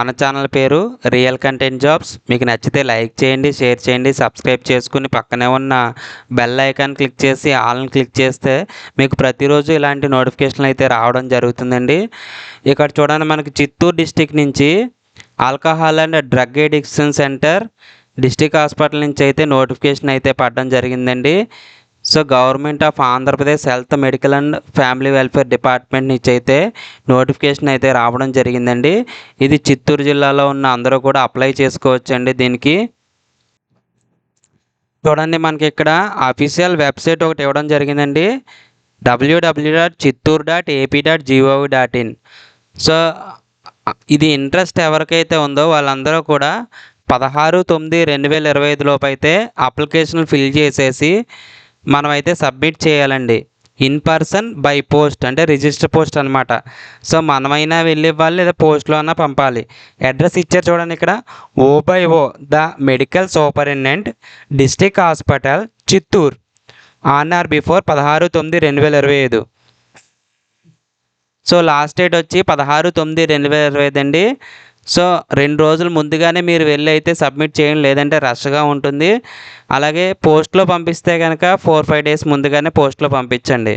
మన ఛానల్ పేరు real content jobs. మీకు నచ్చితే లైక్ చేయండి, షేర్ చేయండి, సబ్స్క్రైబ్ చేసుకుని పక్కనే ఉన్న బెల్ ఐకాన్ క్లిక్ చేసి ఆల్ని క్లిక్ చేస్తే మీకు ప్రతిరోజు ఇలాంటి నోటిఫికేషన్లు అయితే రావడం జరుగుతుందండి. ఇక్కడ చూడండి, మనకి చిత్తూరు డిస్టిక్ నుంచి alcohol and drug addiction centre district hospital నుంచి అయితే నోటిఫికేషన్ అయితే పడడం జరిగిందండి. So government of Andhra Pradesh health medical and family welfare department నుంచి అయితే నోటిఫికేషన్ అయితే రావడం జరిగిందండి. ఇది చిత్తూరు జిల్లాలో ఉన్న అందరూ కూడా అప్లై చేసుకోవచ్చండి. దీనికి చూడండి, మనకి ఇక్కడ అఫీషియల్ వెబ్సైట్ ఒకటి ఇవ్వడం జరిగిందండి, www.chittoor.ap.gov.in. సో ఇది ఇంట్రెస్ట్ ఎవరికైతే ఉందో వాళ్ళందరూ కూడా 16/9/2025 లోపు అయితే అప్లికేషన్ ఫిల్ చేసేసి మనమైతే సబ్మిట్ చేయాలండి. ఇన్ పర్సన్, బై పోస్ట్, అంటే రిజిస్టర్ పోస్ట్ అనమాట. సో మనమైనా వెళ్ళి ఇవ్వాలి, లేదా పోస్ట్లో అయినా పంపాలి. అడ్రస్ ఇచ్చారు చూడండి ఇక్కడ, O/O the medical superintendent district hospital Chittoor on are before 16/9/2025. So last date వచ్చి 16/9/2025 అండి. సో 2 రోజులు ముందుగానే మీరు వెళ్ళి అయితే సబ్మిట్ చేయండి, లేదంటే రష్గా ఉంటుంది. అలాగే పోస్ట్లో పంపిస్తే కనుక 4-5 డేస్ ముందుగానే పోస్ట్లో పంపించండి.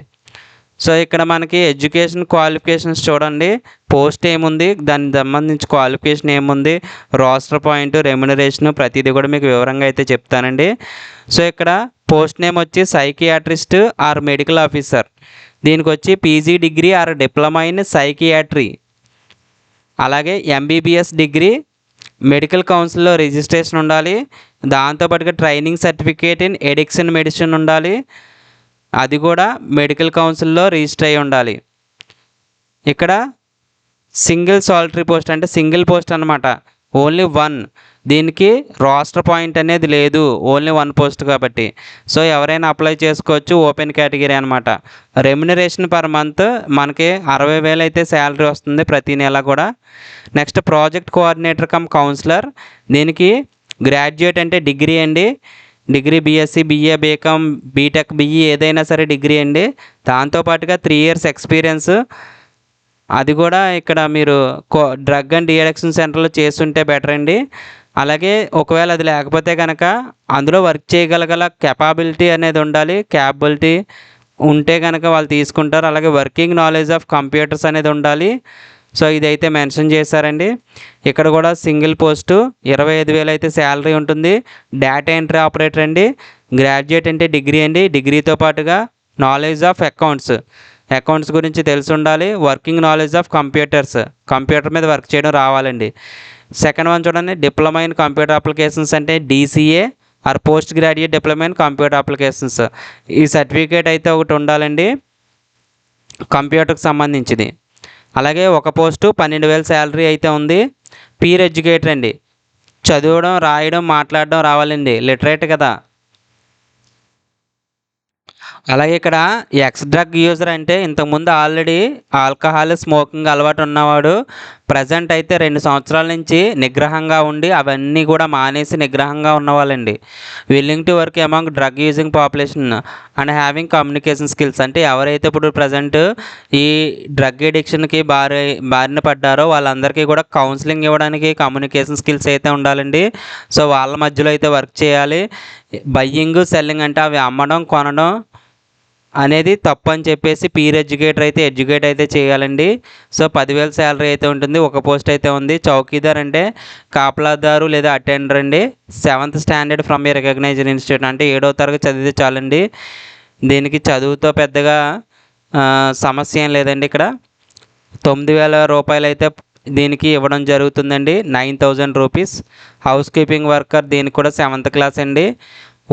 సో ఇక్కడ మనకి ఎడ్యుకేషన్ క్వాలిఫికేషన్స్ చూడండి, పోస్ట్ ఏముంది, దానికి సంబంధించి క్వాలిఫికేషన్ ఏముంది, రోస్టర్ పాయింట్, రెమ్యునరేషన్, ప్రతిదీ కూడా మీకు వివరంగా అయితే చెప్తానండి. సో ఇక్కడ పోస్ట్ నేమ్ వచ్చి సైకియాట్రిస్ట్ ఆర్ మెడికల్ ఆఫీసర్. దీనికి వచ్చి PG degree or diploma in psychiatry, అలాగే MBBS డిగ్రీ, మెడికల్ కౌన్సిల్లో రిజిస్ట్రేషన్ ఉండాలి. దాంతోపాటుగా training certificate in addiction medicine ఉండాలి, అది కూడా మెడికల్ కౌన్సిల్లో రిజిస్టర్ అయి ఉండాలి. ఇక్కడ సింగిల్ సాలిటరీ పోస్ట్, అంటే సింగిల్ పోస్ట్ అనమాట, ఓన్లీ 1. దీనికి రోస్టర్ పాయింట్ అనేది లేదు, ఓన్లీ 1 పోస్ట్ కాబట్టి. సో ఎవరైనా అప్లై చేసుకోవచ్చు, ఓపెన్ కేటగిరీ అనమాట. రెమ్యునరేషన్ పర్ మంత్ మనకి 60,000 అయితే శాలరీ వస్తుంది ప్రతి నెల కూడా. Next project coordinator cum counsellor, దీనికి గ్రాడ్యుయేట్ అంటే డిగ్రీ అండి, degree BSc, BA, BCom, BTech, BE ఏదైనా సరే డిగ్రీ అండి. దాంతోపాటుగా 3 years ఎక్స్పీరియన్స్, అది కూడా ఇక్కడ మీరు డ్రగ్ అండ్ డిఅడిక్షన్ సెంటర్లో చేస్తుంటే బెటర్ అండి. అలాగే ఒకవేళ అది లేకపోతే కనుక అందులో వర్క్ చేయగలగల కెపాబిలిటీ అనేది ఉండాలి, క్యాపబిలిటీ ఉంటే కనుక వాళ్ళు తీసుకుంటారు. అలాగే వర్కింగ్ నాలెడ్జ్ ఆఫ్ కంప్యూటర్స్ అనేది ఉండాలి. సో ఇదైతే మెన్షన్ చేశారండి. ఇక్కడ కూడా సింగిల్ పోస్టు 25,000 అయితే శాలరీ ఉంటుంది. డేటా ఎంట్రీ ఆపరేటర్ అండి, గ్రాడ్యుయేట్ అంటే డిగ్రీ అండి, డిగ్రీతో పాటుగా నాలెడ్జ్ ఆఫ్ అకౌంట్స్ గురించి తెలిసి ఉండాలి. వర్కింగ్ నాలెడ్జ్ ఆఫ్ కంప్యూటర్ మీద వర్క్ చేయడం రావాలండి. సెకండ్ వన్ చూడండి, డిప్లొమా ఇన్ కంప్యూటర్ అప్లికేషన్స్ అంటే DCA or post graduate diploma in computer applications. ఈ సర్టిఫికేట్ అయితే ఒకటి ఉండాలండి కంప్యూటర్కి సంబంధించింది. అలాగే ఒక పోస్టు 12,000 శాలరీ అయితే ఉంది. పీర్ ఎడ్యుకేటర్ అండి, చదవడం, రాయడం, మాట్లాడడం రావాలండి, లిటరేట్ కదా. అలాగే ఇక్కడ ఎక్స్ డ్రగ్ యూజర్ అంటే ఇంతకుముందు ఆల్రెడీ ఆల్కహాల్, స్మోకింగ్ అలవాటు ఉన్నవాడు, ప్రజెంట్ అయితే 2 సంవత్సరాల నుంచి నిగ్రహంగా ఉండి అవన్నీ కూడా మానేసి నిగ్రహంగా ఉన్నవాళ్ళండి. Willing to work among drug using population and having communication skills, అంటే ఎవరైతే ఇప్పుడు ప్రజెంట్ ఈ డ్రగ్ ఎడిక్షన్కి బారిన పడ్డారో వాళ్ళందరికీ కూడా కౌన్సిలింగ్ ఇవ్వడానికి కమ్యూనికేషన్ స్కిల్స్ అయితే ఉండాలండి. సో వాళ్ళ మధ్యలో అయితే వర్క్ చేయాలి. బయ్యింగ్, సెల్లింగ్ అంటే అవి అమ్మడం, కొనడం అనేది తప్పు అని చెప్పేసి పీర్ ఎడ్యుకేటర్ అయితే ఎడ్యుకేట్ అయితే చేయాలండి. సో 10,000 శాలరీ అయితే ఉంటుంది. ఒక పోస్ట్ అయితే ఉంది. చౌకీదార్ అంటే కాపలాదారు లేదా అటెండర్ అండి, 7th standard from a recognised institute, అంటే 7వ తరగతి చదివితే చాలండి. దీనికి చదువుతో పెద్దగా సమస్య ఏం లేదండి. ఇక్కడ 9,000 రూపాయలు అయితే దీనికి ఇవ్వడం జరుగుతుందండి, 9,000 రూపీస్. హౌస్ కీపింగ్ వర్కర్, దీనికి కూడా 7th క్లాస్ అండి.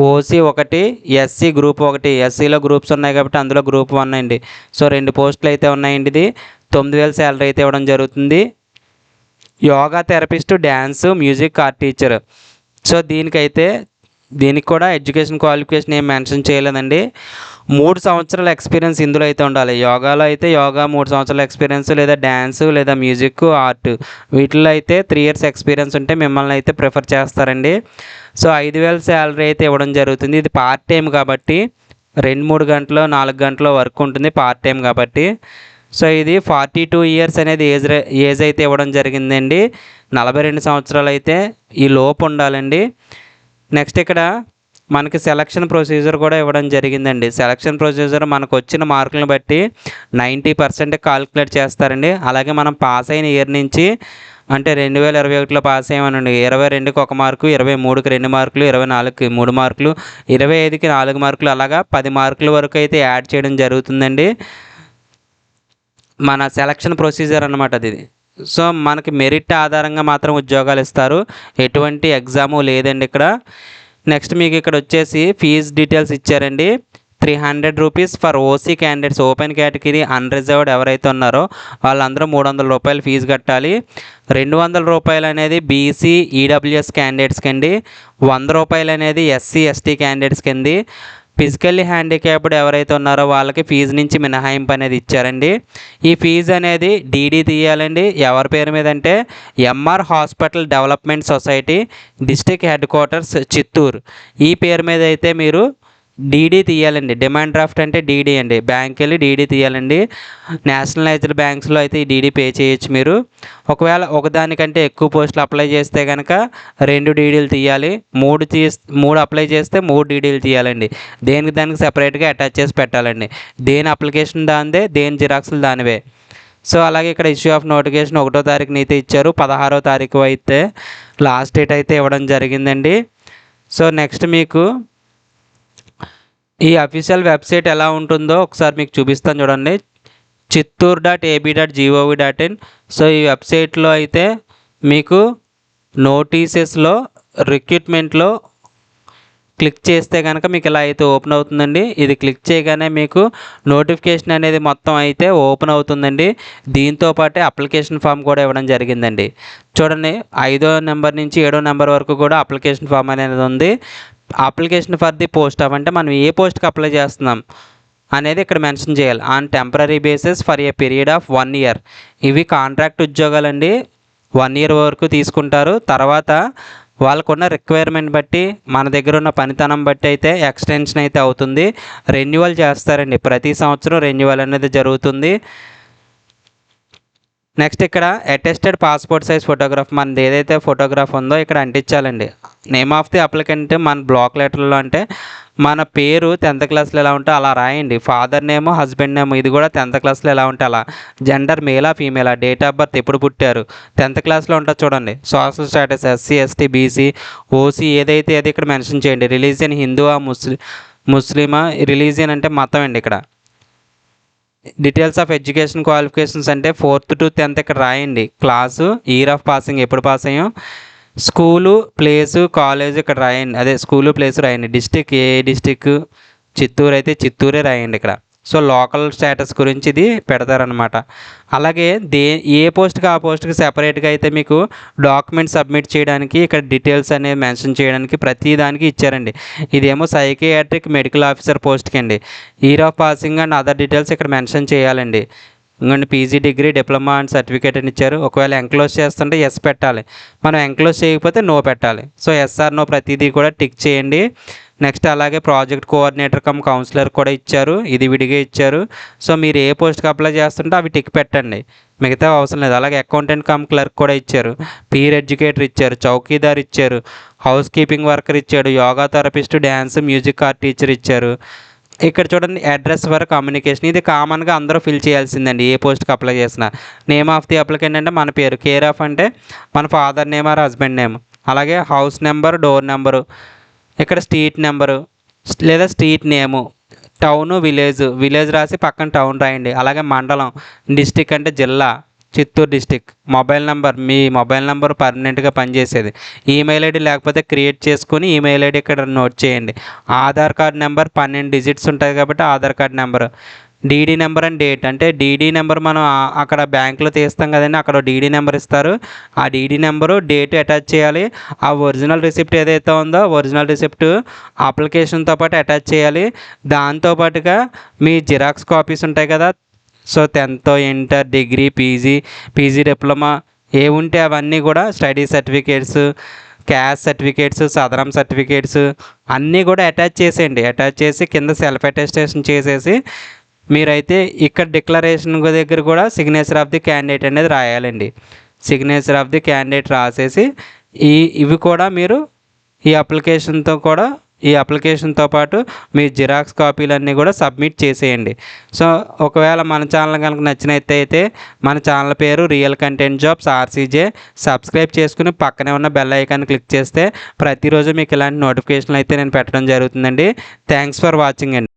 OC 1, SC గ్రూప్ 1, SCలో గ్రూప్స్ ఉన్నాయి కాబట్టి అందులో గ్రూప్ 1 అండి. సో 2 పోస్టులు అయితే ఉన్నాయండి. ఇది 9,000 శాలరీ అయితే ఇవ్వడం జరుగుతుంది. Yoga therapist, dance, music, art teacher. So దీనికి కూడా ఎడ్యుకేషన్ క్వాలిఫికేషన్ ఏం మెన్షన్ చేయలేదండి. 3 సంవత్సరాల ఎక్స్పీరియన్స్ ఇందులో అయితే ఉండాలి. యోగాలో అయితే 3 సంవత్సరాల ఎక్స్పీరియన్స్, లేదా డ్యాన్స్, లేదా మ్యూజిక్, ఆర్ట్, వీటిల్లో అయితే 3 years ఎక్స్పీరియన్స్ ఉంటే మిమ్మల్ని అయితే ప్రిఫర్ చేస్తారండి. సో 5,000 శాలరీ అయితే ఇవ్వడం జరుగుతుంది. ఇది పార్ట్ టైం కాబట్టి 2-3 గంటలు 4 గంటల వర్క్ ఉంటుంది, పార్ట్ టైం కాబట్టి. సో ఇది 42 ఇయర్స్ అనేది ఏజ్ అయితే ఇవ్వడం జరిగిందండి. 42 సంవత్సరాలు అయితే ఈ లోపు ఉండాలండి. నెక్స్ట్ ఇక్కడ మనకి సెలక్షన్ ప్రొసీజర్ కూడా ఇవ్వడం జరిగిందండి. సెలక్షన్ ప్రొసీజర్ మనకు వచ్చిన మార్కులను బట్టి 90% కాలిక్యులేట్ చేస్తారండి. అలాగే మనం పాస్ అయిన ఇయర్ నుంచి అంటే 2021లో పాస్ అయ్యామనండి, 22కి 1 మార్కు, 23కి 2 మార్కులు, 24కి 3 మార్కులు, 25కి 4 మార్కులు, అలాగా 10 మార్కుల వరకు అయితే యాడ్ చేయడం జరుగుతుందండి. మన సెలక్షన్ ప్రొసీజర్ అనమాట అది. సో మనకి మెరిట్ ఆధారంగా మాత్రం ఉద్యోగాలు ఇస్తారు, ఎటువంటి ఎగ్జాము లేదండి ఇక్కడ. నెక్స్ట్ మీకు ఇక్కడ వచ్చేసి ఫీజ్ డీటెయిల్స్ ఇచ్చారండి. 300 rupees for OC candidates, open category unreserved ఎవరైతే ఉన్నారో వాళ్ళందరూ 300 రూపాయలు ఫీజు కట్టాలి. 200 రూపాయలు అనేది బీసీ ఈడబ్ల్యూఎస్ క్యాండిడేట్స్కి అండి. 100 రూపాయలు అనేది ఎస్సీ ఎస్టీ క్యాండిడేట్స్కి అండి. ఫిజికల్లీ హ్యాండిక్యాప్డ్ ఎవరైతే ఉన్నారో వాళ్ళకి ఫీజు నుంచి మినహాయింపు అనేది ఇచ్చారండి. ఈ ఫీజు అనేది డీడీ తీయాలండి. ఎవరి పేరు మీద అంటే MR hospital development society, district headquarters Chittoor, ఈ పేరు మీద అయితే మీరు డీడీ తీయాలండి. డిమాండ్ డ్రాఫ్ట్ అంటే డీడీ అండి, బ్యాంక్ వెళ్ళి డీడీ తీయాలండి. నేషనలైజ్డ్ బ్యాంక్స్లో అయితే ఈ డీడీ పే చేయొచ్చు మీరు. ఒకవేళ ఒకదానికంటే ఎక్కువ పోస్టులు అప్లై చేస్తే కనుక 2 డీడీలు తీయాలి. 3 అప్లై చేస్తే 3 డీడీలు తీయాలండి. దానికి సెపరేట్గా అటాచ్ చేసి పెట్టాలండి. దేని అప్లికేషన్ దానిదే, దేని జిరాక్స్లు దానివే. సో అలాగే ఇక్కడ ఇష్యూ ఆఫ్ నోటిఫికేషన్ 1వ తారీఖున అయితే ఇచ్చారు, 16వ తారీఖు అయితే లాస్ట్ డేట్ అయితే ఇవ్వడం జరిగిందండి. సో నెక్స్ట్ మీకు ఈ అఫీషియల్ వెబ్సైట్ ఎలా ఉంటుందో ఒకసారి మీకు చూపిస్తాను చూడండి. chittoor.ab.gov.in. సో ఈ వెబ్సైట్లో అయితే మీకు నోటీసెస్లో రిక్రూట్మెంట్లో క్లిక్ చేస్తే కనుక మీకు ఇలా అయితే ఓపెన్ అవుతుందండి. ఇది క్లిక్ చేయగానే మీకు నోటిఫికేషన్ అనేది మొత్తం అయితే ఓపెన్ అవుతుందండి. దీంతోపాటే అప్లికేషన్ ఫామ్ కూడా ఇవ్వడం జరిగిందండి. చూడండి 5వ నెంబర్ నుంచి 7వ నెంబర్ వరకు కూడా అప్లికేషన్ ఫామ్ అనేది ఉంది. Application for the post of అంటే మనం ఏ పోస్ట్కి అప్లై చేస్తున్నాం అనేది ఇక్కడ మెన్షన్ చేయాలి. On temporary basis for a period of 1 year. ఇవి కాంట్రాక్ట్ ఉద్యోగాలండి, 1 ఇయర్ వరకు తీసుకుంటారు. తర్వాత వాళ్ళకున్న రిక్వైర్మెంట్ బట్టి, మన దగ్గర ఉన్న పనితనం బట్టి అయితే ఎక్స్టెన్షన్ అయితే అవుతుంది. రెన్యువల్ చేస్తారండి, ప్రతి సంవత్సరం రెన్యువల్ అనేది జరుగుతుంది. నెక్స్ట్ ఇక్కడ అటెస్టెడ్ పాస్పోర్ట్ సైజ్ ఫోటోగ్రాఫ్, మనది ఏదైతే ఫోటోగ్రాఫ్ ఉందో ఇక్కడ అంటించాలండి. నేమ్ ఆఫ్ ది అప్లికెంట్ మన బ్లాక్ లెటర్లో అంటే మన పేరు 10th క్లాస్లో ఎలా ఉంటే అలా రాయండి. ఫాదర్ నేమ్, హస్బెండ్ నేమ్ ఇది కూడా 10th క్లాస్లో ఎలా ఉంటే అలా. జెండర్ మేలా ఫీమేలా, డేట్ ఆఫ్ బర్త్ ఎప్పుడు పుట్టారు 10th క్లాస్లో ఉంటుంది చూడండి. Social status SC ST BC OC ఏదైతే అది ఇక్కడ మెన్షన్ చేయండి. రిలీజియన్ హిందువా ముస్లిమా, రిలీజియన్ అంటే మతం అండి. ఇక్కడ డీటెయిల్స్ ఆఫ్ ఎడ్యుకేషన్ క్వాలిఫికేషన్స్ అంటే 4th to 10th ఇక్కడ రాయండి. క్లాసు, ఇయర్ ఆఫ్ పాసింగ్ ఎప్పుడు పాస్ అయ్యాం, స్కూలు ప్లేసు కాలేజ్ ఇక్కడ రాయండి. అదే స్కూలు ప్లేస్ రాయండి. డిస్టిక్ ఏ డిస్టిక్, చిత్తూరు అయితే చిత్తూరే రాయండి ఇక్కడ. సో లోకల్ స్టేటస్ గురించి ఇది పెడతారనమాట. అలాగే ఏ పోస్ట్కి ఆ పోస్ట్కి సెపరేట్గా అయితే మీకు డాక్యుమెంట్ సబ్మిట్ చేయడానికి ఇక్కడ డీటెయిల్స్ అనేవి మెన్షన్ చేయడానికి ప్రతి దానికి ఇచ్చారండి. ఇదేమో సైకియాట్రిక్ మెడికల్ ఆఫీసర్ పోస్ట్కి అండి. Year of passing and other details ఇక్కడ మెన్షన్ చేయాలండి. ఇంకొండి PG degree diploma and certificate అని ఇచ్చారు. ఒకవేళ ఎంక్లోజ్ చేస్తుంటే ఎస్ పెట్టాలి, మనం ఎంక్లోజ్ చేయకపోతే నో పెట్టాలి. సో ఎస్ఆర్ నో ప్రతిదీ కూడా టిక్ చేయండి. నెక్స్ట్ అలాగే ప్రాజెక్ట్ కోఆర్డినేటర్ కమ్ కౌన్సిలర్ కూడా ఇచ్చారు, ఇది విడిగా ఇచ్చారు. సో మీరు ఏ పోస్ట్కి అప్లై చేస్తుంటే అవి టిక్ పెట్టండి, మిగతా అవసరం లేదు. అలాగే అకౌంటెంట్ కమ్ క్లర్క్ కూడా ఇచ్చారు, పీర్ ఎడ్యుకేటర్ ఇచ్చారు, చౌకీదార్ ఇచ్చారు, హౌస్ కీపింగ్ వర్కర్ ఇచ్చాడు, yoga therapist, dance music art teacher ఇచ్చారు. ఇక్కడ చూడండి అడ్రస్ ఫర్ కమ్యూనికేషన్, ఇది కామన్గా అందరూ ఫిల్ చేయాల్సిందండి ఏ పోస్ట్కి అప్లై చేసినా. నేమ్ ఆఫ్ ది అప్లికెంట్ అంటే మన పేరు, కేర్ ఆఫ్ అంటే మన father name or husband name, అలాగే హౌస్ నెంబర్, డోర్ నెంబరు, ఇక్కడ స్ట్రీట్ నెంబరు లేదా స్ట్రీట్ నేము, టౌను విలేజ్ రాసి పక్కన టౌన్ రాయండి. అలాగే మండలం, డిస్టిక్ అంటే జిల్లా, చిత్తూరు డిస్టిక్, మొబైల్ నెంబర్ మీ మొబైల్ నెంబర్ పర్మనెంట్గా పనిచేసేది, ఈమెయిల్ ఐడి లేకపోతే క్రియేట్ చేసుకుని ఈమెయిల్ ఐడి ఇక్కడ నోట్ చేయండి. ఆధార్ కార్డ్ నెంబర్ 12 డిజిట్స్ ఉంటుంది కాబట్టి Aadhaar card number, DD number and date అంటే డీడీ నెంబర్ మనం అక్కడ బ్యాంకులో తీస్తాం కదండి, అక్కడ డీడీ నెంబర్ ఇస్తారు. ఆ డీడీ నెంబరు డేట్ అటాచ్ చేయాలి. ఆ ఒరిజినల్ రిసిప్ట్ ఏదైతే ఉందో ఒరిజినల్ రిసిప్ట్ అప్లికేషన్తో పాటు అటాచ్ చేయాలి. దాంతోపాటుగా మీ జిరాక్స్ కాపీస్ ఉంటాయి కదా, so 10th inter degree PG diploma ఏ ఉంటే అవన్నీ కూడా, study certificates, caste certificates, Sadarem certificates అన్నీ కూడా అటాచ్ చేసేయండి. అటాచ్ చేసి కింద సెల్ఫ్ అటెస్టేషన్ చేసేసి మీరైతే ఇక్కడ డిక్లరేషన్ దగ్గర కూడా సిగ్నేచర్ ఆఫ్ ది క్యాండిడేట్ అనేది రాయాలండి. సిగ్నేచర్ ఆఫ్ ది క్యాండిడేట్ రాసేసి ఇవి కూడా మీరు ఈ అప్లికేషన్తో పాటు మీ జిరాక్స్ కాపీలన్నీ కూడా సబ్మిట్ చేసేయండి. సో ఒకవేళ మన ఛానల్ కనుక నచ్చినట్టయితే మన ఛానల్ పేరు రియల్ కంటెంట్ జాబ్స్ ఆర్సీజే. సబ్స్క్రైబ్ చేసుకుని పక్కనే ఉన్న బెల్ ఐకాన్ క్లిక్ చేస్తే ప్రతిరోజు మీకు ఇలాంటి నోటిఫికేషన్లు అయితే నేను పెట్టడం జరుగుతుందండి. థ్యాంక్స్ ఫర్ వాచింగ్ అండి.